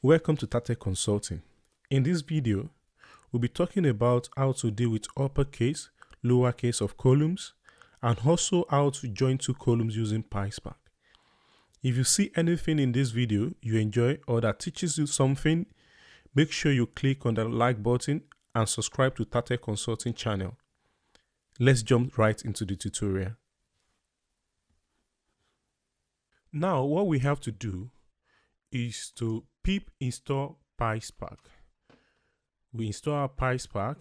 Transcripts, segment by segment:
Welcome to Tate Consulting. In this video, we'll be talking about how to deal with uppercase, lowercase of columns, and also how to join two columns using Pyspark. If you see anything in this video you enjoy or that teaches you something, make sure you click on the like button and subscribe to Tate Consulting channel. Let's jump right into the tutorial. Now, what we have to do is to pip install Pyspark. We install our Pyspark,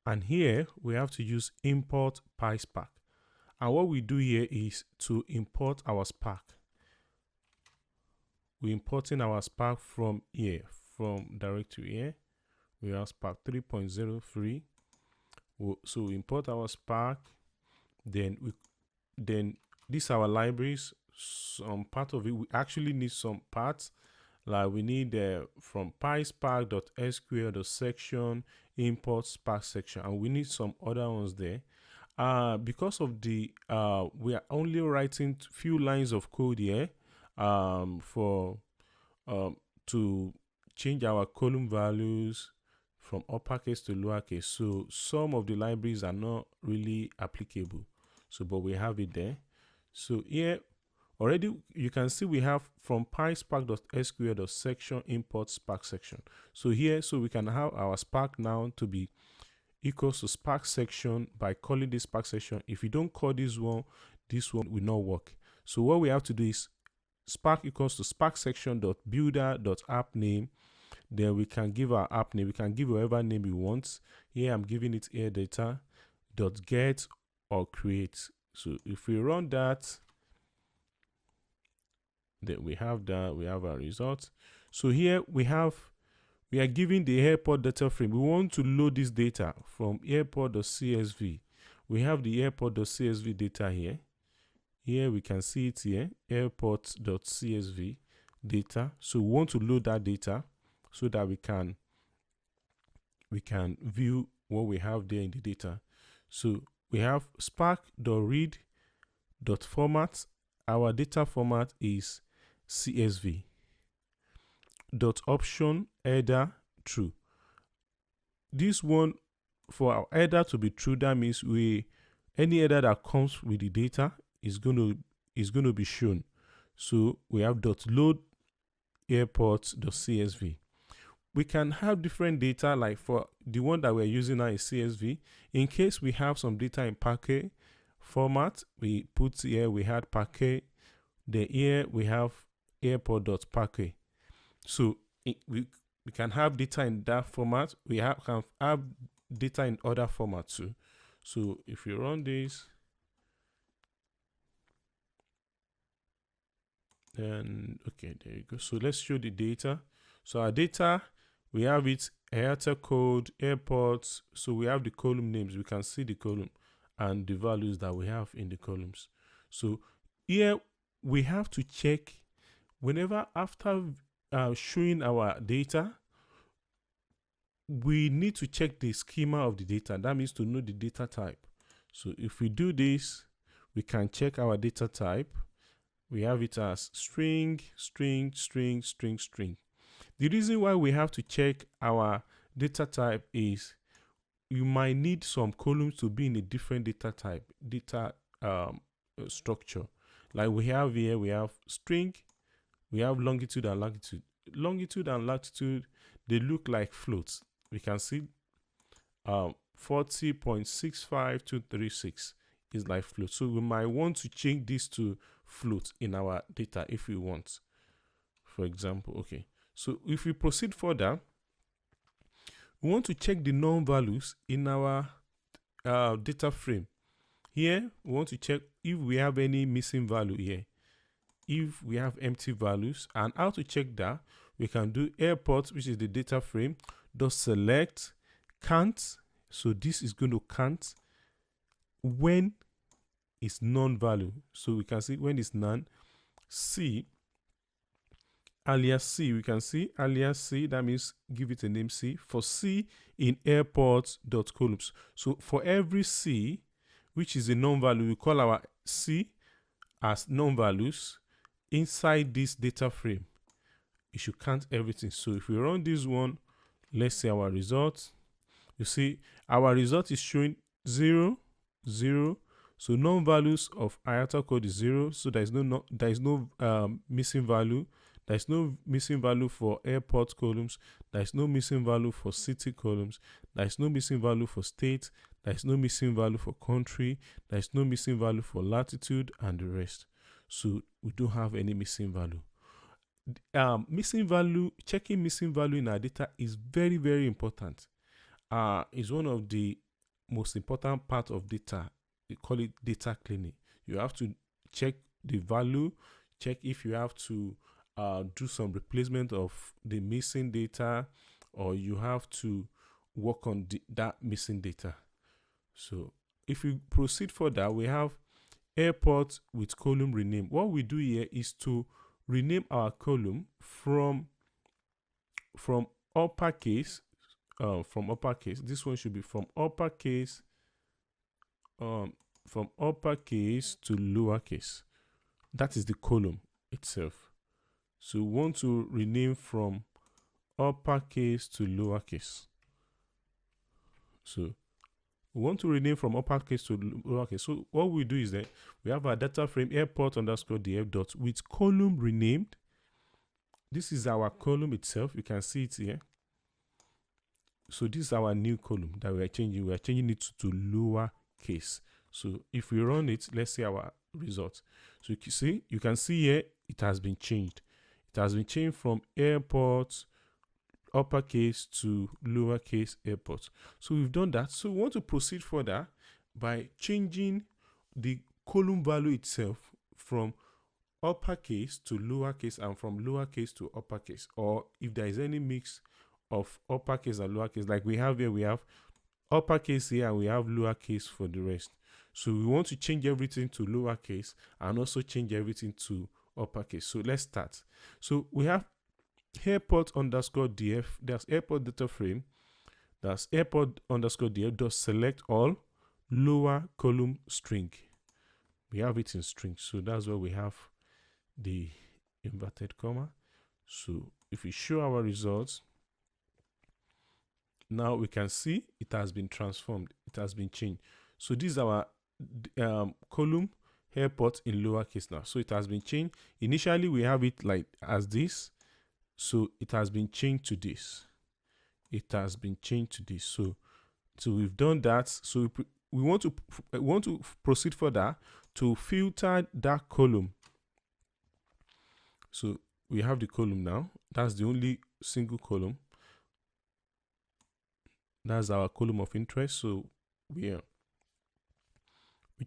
and here we have to use import Pyspark. And what we do here is to import our Spark. We're importing our Spark from here, from directory here. We have Spark 3.03. So we import our Spark. Then these are our libraries. Some part of it, we actually need some parts, like we need from pyspark.sql.section import Spark section, and we need some other ones there. Because of the we are only writing few lines of code here to change our column values from uppercase to lowercase. So some of the libraries are not really applicable. So but we have it there. So here already you can see we have from pyspark.sql.section import Spark section. So here, so we can have our Spark now to be equals to Spark section by calling this Spark section. If you don't call this one will not work. So what we have to do is Spark equals to Spark section.builder.app name. Then we can give our app name. We can give whatever name we want. Here I'm giving it air data.get or create. So if we run that, then we have our result. So here we are giving the airport data frame. We want to load this data from airport.csv. We have the airport.csv data here. Here we can see it here, airport.csv data. So we want to load that data so that we can view what we have there in the data. So we have spark.read.format. Our data format is CSV. .option header true. This one, for our header to be true, that means any header that comes with the data is going to be shown. So we have .load airport.csv. We can have different data, like for the one that we're using now is CSV. In case we have some data in packet format, we put here, we had packet. Then here we have airport.packet. So we can have data in that format. We can have data in other formats too. So if you run this, then okay, there you go. So let's show the data. So our data, we have it airtel code, airports. So we have the column names. We can see the column and the values that we have in the columns. So here we have to check whenever after showing our data, we need to check the schema of the data. That means to know the data type. So if we do this, we can check our data type. We have it as string, string, string, string, string. The reason why we have to check our data type is you might need some columns to be in a different data type, structure. Like we have here, we have string, we have longitude and latitude. Longitude and latitude, they look like floats. We can see 40.65236 is like float. So we might want to change this to float in our data if we want, for example. Okay, so if we proceed further, we want to check the non-values in our data frame. Here, we want to check if we have any missing value here. If we have empty values, and how to check that, we can do airport, which is the data frame, select count. So this is going to count when it's non-value. So we can see when it's none. C, alias C, we can see alias C, that means give it a name C. For C in airport.columns. So for every C, which is a non-value, we call our C as non-values inside this data frame. it should count everything. So if we run this one, let's see our result. You see our result is showing 0, 0. So non-values of iota code is 0. So there is no missing value. There is no missing value for airport columns. There is no missing value for city columns. There is no missing value for state. There is no missing value for country. There is no missing value for latitude and the rest. So we don't have any missing value. Missing value, checking missing value in our data is very, very important. It's one of the most important part of data. We call it data cleaning. You have to check the value, check if you have to do some replacement of the missing data, or you have to work on that missing data. So if we proceed further, we have airport with column rename. What we do here is to rename our column from uppercase. This one should be from uppercase to lowercase. That is the column itself. So we want to rename from uppercase to lowercase. So we want to rename from uppercase to lowercase. So what we do is that we have our data frame airport_df dot with column renamed. This is our column itself. You can see it here. So this is our new column that we are changing. We are changing it to lowercase. So if we run it, let's see our result. So you can see here it has been changed. It has been changed from airport uppercase to lowercase airport. So we've done that. So we want to proceed further by changing the column value itself from uppercase to lowercase and from lowercase to uppercase, or if there is any mix of uppercase and lowercase, like we have here, we have uppercase here and we have lowercase for the rest. So we want to change everything to lowercase and also change everything to uppercase. So let's start. So we have airport_df, that's airport data frame, that's airport_df dot select all lower column string. We have it in string, so that's where we have the inverted comma. So if we show our results, now we can see it has been transformed, it has been changed. So this is our column airport in lowercase now. So it has been changed. Initially we have it like as this, so it has been changed to this. It has been changed to this. So we've done that. So we want to proceed further to filter that column. So we have the column now. That's the only single column. That's our column of interest. So we're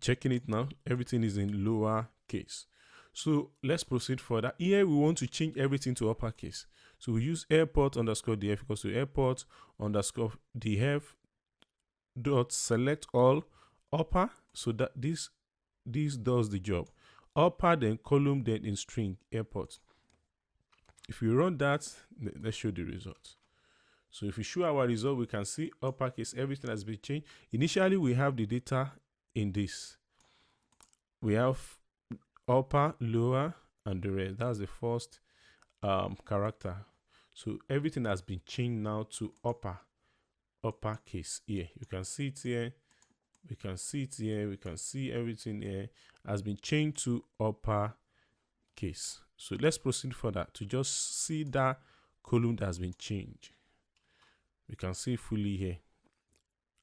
checking it now. Everything is in lower case. So let's proceed further. Here we want to change everything to uppercase. So we use airport_df equals to airport_df dot select all upper. So that this does the job. Upper, then column, then in string airport. If we run that, let's show the results. So if we show our result, we can see uppercase, everything has been changed. Initially, we have the data in this. We have upper, lower, and the rest. That's the first character. So everything has been changed now to uppercase here. You can see it here. We can see it here. We can see everything here has been changed to uppercase. So let's proceed further to just see that column that has been changed. We can see fully here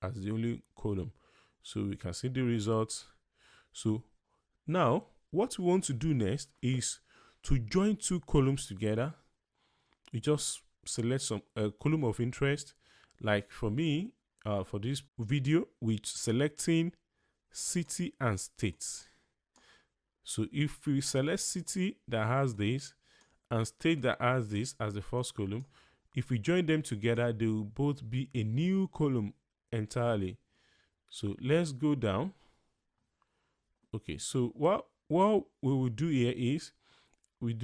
as the only column. So we can see the results. So now what we want to do next is to join two columns together. We just select some column of interest. Like for me, for this video, we're selecting city and state. So if we select city that has this and state that has this as the first column, if we join them together, they will both be a new column entirely. So let's go down. Okay, so what we will do here is we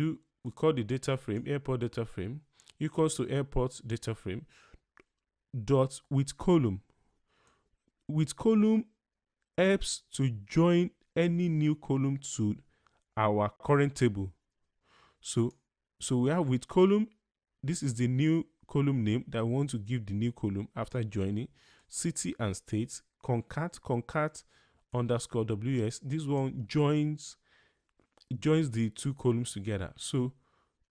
call the data frame airport data frame equals to airport data frame dot with column. With column helps to join any new column to our current table. So So we have with column, this is the new column name that we want to give the new column after joining. City and state, concat underscore ws. This one joins the two columns together. So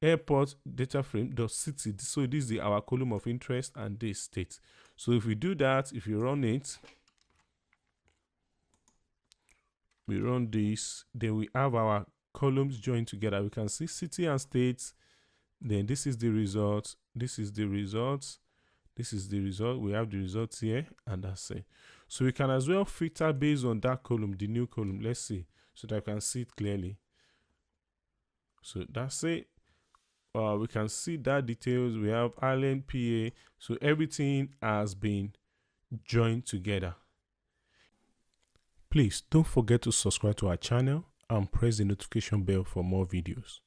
airport data frame dot city. So this is our column of interest and this state. So if we do that, if you run it, we run this, then we have our columns joined together. We can see city and states. Then this is the result. This is the results. This is the result. We have the results here, and that's it. So we can as well filter based on that column, the new column. Let's see, so that I can see it clearly. So that's it. We can see that details. We have Ireland, PA. So everything has been joined together. Please don't forget to subscribe to our channel and press the notification bell for more videos.